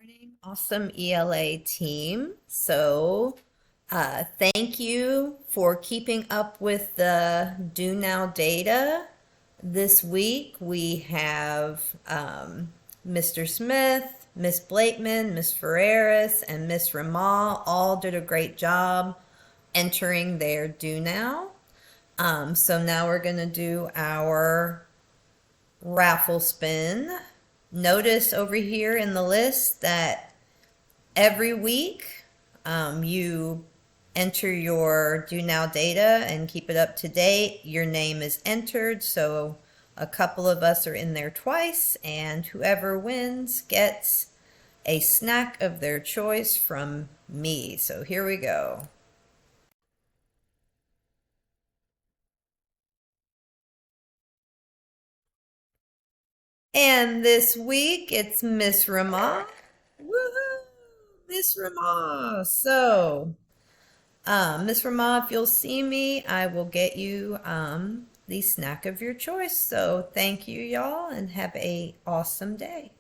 Morning, awesome ELA team. Thank you for keeping up with the Do Now data. This week we have Mr. Smith, Miss Blakeman, Miss Ferreris, and Miss Ramal all did a great job entering their Do Now. So now we're going to do our raffle spin. Notice over here in the list that every week you enter your Do Now data and keep it up to date. Your name is entered, so a couple of us are in there twice, and whoever wins gets a snack of their choice from me. So here we go. And this week it's Miss Rama. Woohoo! Miss Rama. Miss Rama, if you'll see me, I will get you the snack of your choice. So thank you, y'all, and have a awesome day.